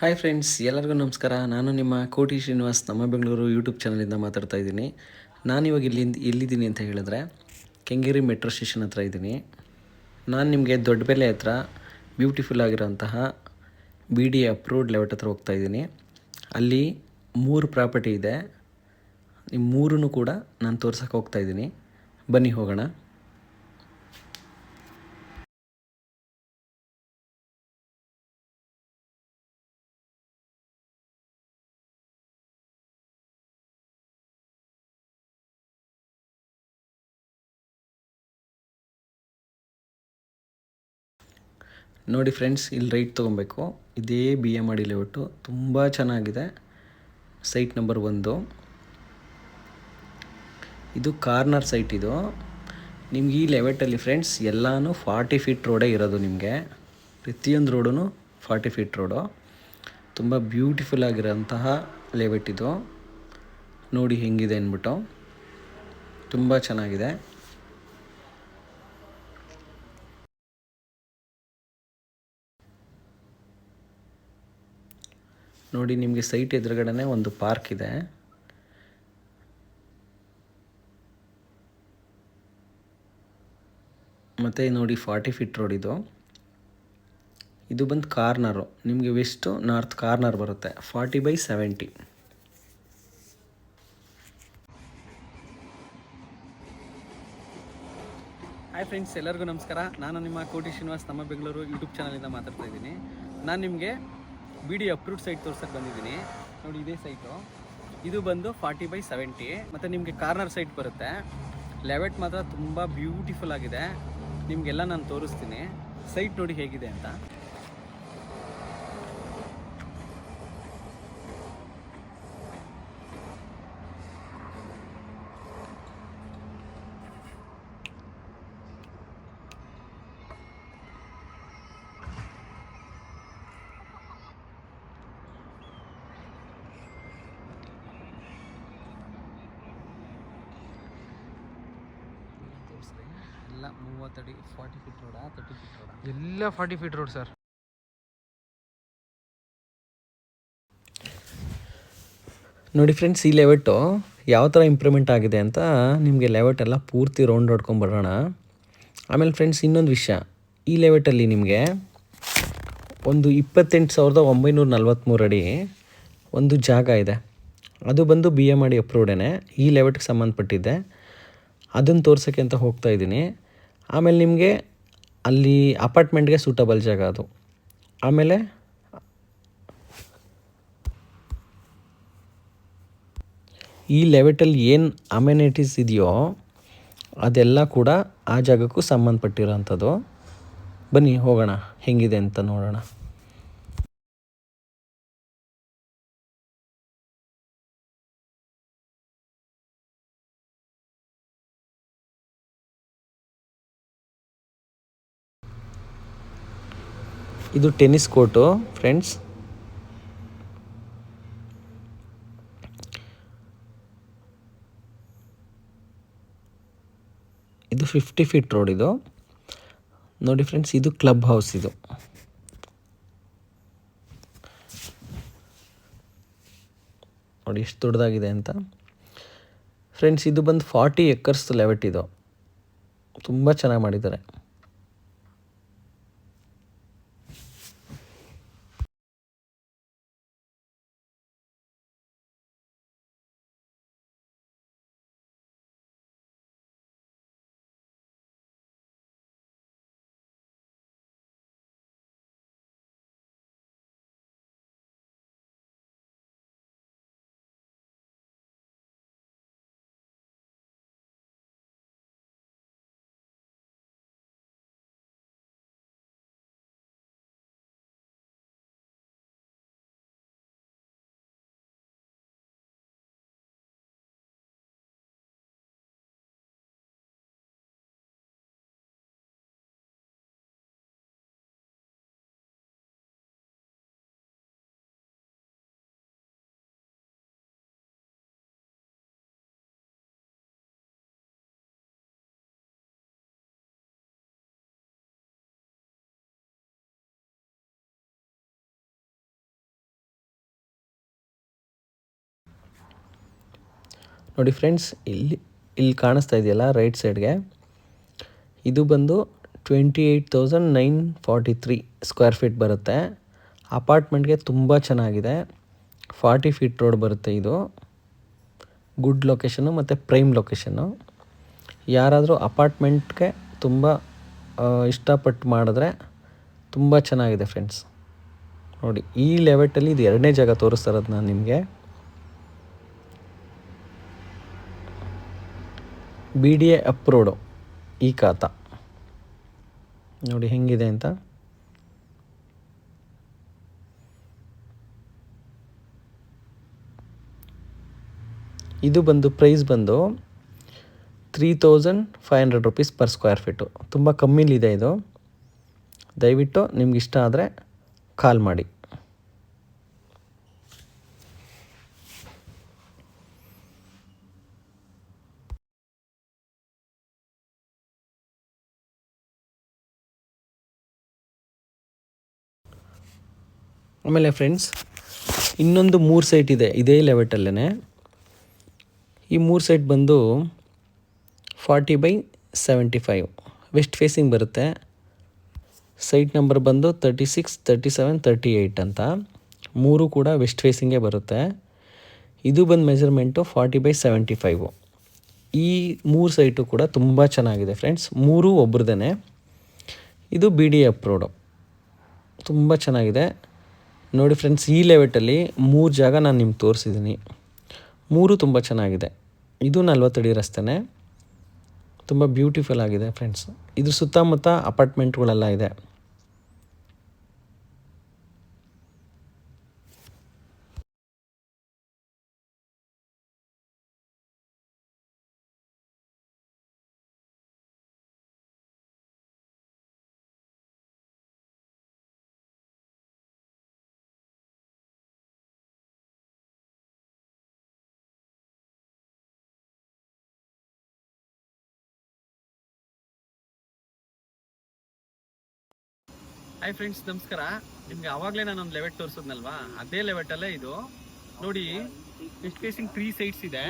Hi friends, ಎಲ್ಲರಿಗೂ ನಮಸ್ಕಾರ. ನಾನು ನಿಮ್ಮ ಕೋಟಿ ಶ್ರೀನಿವಾಸ್ ನಮ್ಮ ಬೆಂಗಳೂರು ಯೂಟ್ಯೂಬ್ ಚಾನಲಿಂದ ಮಾತಾಡ್ತಾ ಇದ್ದೀನಿ. ನಾನಿವಾಗ ಎಲ್ಲಿದ್ದೀನಿ ಅಂತ ಹೇಳಿದ್ರೆ ಕೆಂಗೇರಿ ಮೆಟ್ರೋ ಸ್ಟೇಷನ್ ಹತ್ರ ಇದ್ದೀನಿ. ನಾನು ನಿಮಗೆ ದೊಡ್ಡಬೆಲೆ ಹತ್ರ ಬ್ಯೂಟಿಫುಲ್ ಆಗಿರೋಂತಹ ಬಿ ಡಿ ಅಪ್ರೂವ್ಡ್ ಲೇಔಟ್ ಹತ್ರ ಹೋಗ್ತಾ ಇದ್ದೀನಿ. ಅಲ್ಲಿ 3 ಪ್ರಾಪರ್ಟಿ ಇದೆ. ಈ 3 ಕೂಡ ನಾನು ತೋರ್ಸೋಕೆ ಹೋಗ್ತಾ ಇದ್ದೀನಿ. ಬನ್ನಿ ಹೋಗೋಣ. ನೋಡಿ ಫ್ರೆಂಡ್ಸ್, ಇಲ್ಲಿ ರೈಟ್ ತೊಗೊಬೇಕು. ಇದೇ B M R D layout ತುಂಬ ಚೆನ್ನಾಗಿದೆ. Site number 1. ಇದು ಕಾರ್ನರ್ ಸೈಟ್. ಇದು ನಿಮ್ಗೆ ಈ ಲೇಔಟಲ್ಲಿ ಫ್ರೆಂಡ್ಸ್ ಎಲ್ಲನೂ 40 ಫೀಟ್ ರೋಡೇ ಇರೋದು. ನಿಮಗೆ ಪ್ರತಿಯೊಂದು ರೋಡು 40 ಫೀಟ್ ರೋಡು. ತುಂಬ ಬ್ಯೂಟಿಫುಲ್ ಆಗಿರೋಂತಹ ಲೇಔಟ್ ಇದು. ನೋಡಿ ಹೆಂಗಿದೆ ಅಂದ್ಬಿಟ್ಟು, ತುಂಬ ಚೆನ್ನಾಗಿದೆ. ನೋಡಿ, ನಿಮಗೆ ಸೈಟ್ ಎದುರುಗಡೆ ಒಂದು ಪಾರ್ಕ್ ಇದೆ. ಮತ್ತು ನೋಡಿ 40 ಫೀಟ್ ರೋಡ್ ಇದು. ಇದು ಬಂದು ಕಾರ್ನರು. ನಿಮಗೆ ವೆಸ್ಟು ನಾರ್ತ್ ಕಾರ್ನರ್ ಬರುತ್ತೆ. 40/70. ಹಾಯ್ ಫ್ರೆಂಡ್ಸ್, ಎಲ್ಲರಿಗೂ ನಮಸ್ಕಾರ. ನಾನು ನಿಮ್ಮ ಕೋಟಿ ಶ್ರೀನಿವಾಸ್ ನಮ್ಮ ಬೆಂಗಳೂರು ಯೂಟ್ಯೂಬ್ ಚಾನಲಿಂದ ಮಾತಾಡ್ತಾ ಇದ್ದೀನಿ. ನಾನು ನಿಮಗೆ ಬಿ ಡಿ ಅಪ್ರೂವ್ಡ್ ಸೈಟ್ ತೋರ್ಸೋಕ್ಕೆ ಬಂದಿದ್ದೀನಿ. ನೋಡಿ, ಇದೇ ಸೈಟು. ಇದು ಬಂದು 40/70 ಮತ್ತು ನಿಮಗೆ ಕಾರ್ನರ್ ಸೈಟ್ ಬರುತ್ತೆ. ಲೇಔಟ್ ಮಾತ್ರ ತುಂಬ ಬ್ಯೂಟಿಫುಲ್ ಆಗಿದೆ. ನಿಮಗೆಲ್ಲ ನಾನು ತೋರಿಸ್ತೀನಿ. ಸೈಟ್ ನೋಡಿ ಹೇಗಿದೆ ಅಂತ. ಎಲ್ಲ 30 ಅಡಿ 40 ಫೀಟ್ ರೋಡಾ 30 ಫೀಟ್ ರೋಡಾ? ಎಲ್ಲ 40 ಫೀಟ್ ರೋಡ್ ಸರ್. ನೋಡಿ ಫ್ರೆಂಡ್ಸ್, ಈ ಲೇಔಟು ಯಾವ ಥರ ಇಂಪ್ರೂವ್ಮೆಂಟ್ ಆಗಿದೆ ಅಂತ ನಿಮಗೆ ಲೇಔಟ್ ಎಲ್ಲ ಪೂರ್ತಿ ರೌಂಡ್ ಹೊಡ್ಕೊಂಬರೋಣ. ಆಮೇಲೆ ಫ್ರೆಂಡ್ಸ್, ಇನ್ನೊಂದು ವಿಷಯ, ಈ ಲೇಔಟಲ್ಲಿ ನಿಮಗೆ ಒಂದು 28,943 ಅಡಿ ಒಂದು ಜಾಗ ಇದೆ. ಅದು ಬಂದು ಬಿ ಎಮ್ ಆರ್ ಡಿ ಅಪ್ರೂವ್ಡೇ, ಈ ಲೇಔಟ್ಗೆ ಸಂಬಂಧಪಟ್ಟಿದ್ದೆ. ಅದನ್ನು ತೋರ್ಸೋಕ್ಕೆ ಅಂತ ಹೋಗ್ತಾ ಇದ್ದೀನಿ. ಆಮೇಲೆ ನಿಮಗೆ ಅಲ್ಲಿ ಅಪಾರ್ಟ್ಮೆಂಟ್ಗೆ ಸೂಟಬಲ್ ಜಾಗ ಅದು. ಆಮೇಲೆ ಈ ಲೇಔಟಲ್ಲಿ ಏನು ಅಮ್ಯುನಿಟೀಸ್ ಇದೆಯೋ ಅದೆಲ್ಲ ಕೂಡ ಆ ಜಾಗಕ್ಕೂ ಸಂಬಂಧಪಟ್ಟಿರೋಂಥದ್ದು. ಬನ್ನಿ ಹೋಗೋಣ, ಹೆಂಗಿದೆ ಅಂತ ನೋಡೋಣ. ಇದು ಟೆನ್ನಿಸ್ ಕೋರ್ಟು ಫ್ರೆಂಡ್ಸ್. ಇದು 50 ಫೀಟ್ ರೋಡ್ ಇದು. ನೋಡಿ ಫ್ರೆಂಡ್ಸ್, ಇದು ಕ್ಲಬ್ ಹೌಸ್. ಇದು ನೋಡಿ ಎಷ್ಟು ದೊಡ್ಡದಾಗಿದೆ ಅಂತ. ಫ್ರೆಂಡ್ಸ್, ಇದು ಬಂದು 40 ಎಕರ್ಸ್ ಲೇಔಟ್. ಇದು ತುಂಬ ಚೆನ್ನಾಗಿ ಮಾಡಿದ್ದಾರೆ. ನೋಡಿ ಫ್ರೆಂಡ್ಸ್, ಇಲ್ಲಿ ಕಾಣಿಸ್ತಾ ಇದೆಯಲ್ಲ ರೈಟ್ ಸೈಡ್ಗೆ, ಇದು ಬಂದು 28,943 ಸ್ಕ್ವೇರ್ ಫೀಟ್ ಬರುತ್ತೆ. ಅಪಾರ್ಟ್ಮೆಂಟ್ಗೆ ತುಂಬ ಚೆನ್ನಾಗಿದೆ. 40 ಫೀಟ್ ರೋಡ್ ಬರುತ್ತೆ. ಇದು ಗುಡ್ ಲೊಕೇಶನ್ನು ಮತ್ತು ಪ್ರೈಮ್ ಲೊಕೇಶನ್ನು. ಯಾರಾದರೂ ಅಪಾರ್ಟ್ಮೆಂಟ್ಗೆ ತುಂಬ ಇಷ್ಟಪಟ್ಟು ಮಾಡಿದ್ರೆ ತುಂಬ ಚೆನ್ನಾಗಿದೆ ಫ್ರೆಂಡ್ಸ್. ನೋಡಿ, ಈ ಲೇಔಟಲ್ಲಿ ಇದು 2ನೇ ಜಾಗ ತೋರಿಸ್ತಾ ಇರೋದು ನಾನು ನಿಮಗೆ. BDA ಅಪ್ರೂವ್ಡು ಈ ಖಾತಾ ನೋಡಿ ಹೆಂಗಿದೆ ಅಂತ. ಇದು ಬಂದು ಪ್ರೈಸ್ ಬಂದು 3,500 rupees ಪರ್ ಸ್ಕ್ವೇರ್ ಫೀಟು. ತುಂಬ ಕಮ್ಮಿಲಿದೆ ಇದು. ದಯವಿಟ್ಟು ನಿಮ್ಗೆ ಇಷ್ಟ ಆದರೆ ಕಾಲ್ ಮಾಡಿ. ಆಮೇಲೆ ಫ್ರೆಂಡ್ಸ್, ಇನ್ನೊಂದು 3 ಸೈಟ್ ಇದೆ ಇದೇ ಲೆವೆಟಲ್ಲೇ. ಈ 3 ಸೈಟ್ ಬಂದು 40/75 ವೆಸ್ಟ್ ಫೇಸಿಂಗ್ ಬರುತ್ತೆ. ಸೈಟ್ ನಂಬರ್ ಬಂದು 36, 37, 38 ಅಂತ. 3 ಕೂಡ ವೆಸ್ಟ್ ಫೇಸಿಂಗೇ ಬರುತ್ತೆ. ಇದು ಬಂದು ಮೆಜರ್ಮೆಂಟು 40/75. ಈ 3 ಸೈಟು ಕೂಡ ತುಂಬ ಚೆನ್ನಾಗಿದೆ ಫ್ರೆಂಡ್ಸ್. 3 ಒಬ್ರದೇ. ಇದು BDA ಅಪ್ರೂವ್ಡು. ತುಂಬ ಚೆನ್ನಾಗಿದೆ ನೋಡಿ ಫ್ರೆಂಡ್ಸ್. ಈ ಲೆವೆಟಲ್ಲಿ 3 ಜಾಗ ನಾನು ನಿಮ್ಗೆ ತೋರಿಸಿದ್ದೀನಿ. 3 ತುಂಬ ಚೆನ್ನಾಗಿದೆ. ಇದು 40 ಅಡಿ ರಸ್ತೆನೇ. ತುಂಬ ಬ್ಯೂಟಿಫುಲ್ ಆಗಿದೆ ಫ್ರೆಂಡ್ಸ್. ಇದ್ರ ಸುತ್ತಮುತ್ತ ಅಪಾರ್ಟ್ಮೆಂಟ್ಗಳೆಲ್ಲ ಇದೆ. ಹಾಯ್ ಫ್ರೆಂಡ್ಸ್, ನಮಸ್ಕಾರ. ನಿಮಗೆ ಆವಾಗಲೇ ನಾನೊಂದು ಲೆವೆಟ್ ತೋರಿಸಿದ್ನಲ್ವಾ, ಅದೇ ಲೆವೆಟಲ್ಲೇ ಇದು. ನೋಡಿ, ವೆಸ್ಟ್ ಫೇಸಿಂಗ್ 3 ಸೈಟ್ಸ್ ಇದೆ.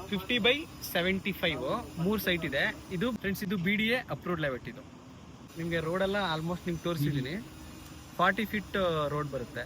50/75 3 ಸೈಟ್ ಇದೆ. ಇದು ಫ್ರೆಂಡ್ಸ್, ಇದು BDA ಅಪ್ರೂವ್ಡ್ ಲೆವೆಟ್. ಇದು ನಿಮಗೆ ರೋಡೆಲ್ಲ ಆಲ್ಮೋಸ್ಟ್ ನಿಮ್ಗೆ ತೋರಿಸಿದ್ದೀನಿ. 40 ಫೀಟ್ ರೋಡ್ ಬರುತ್ತೆ.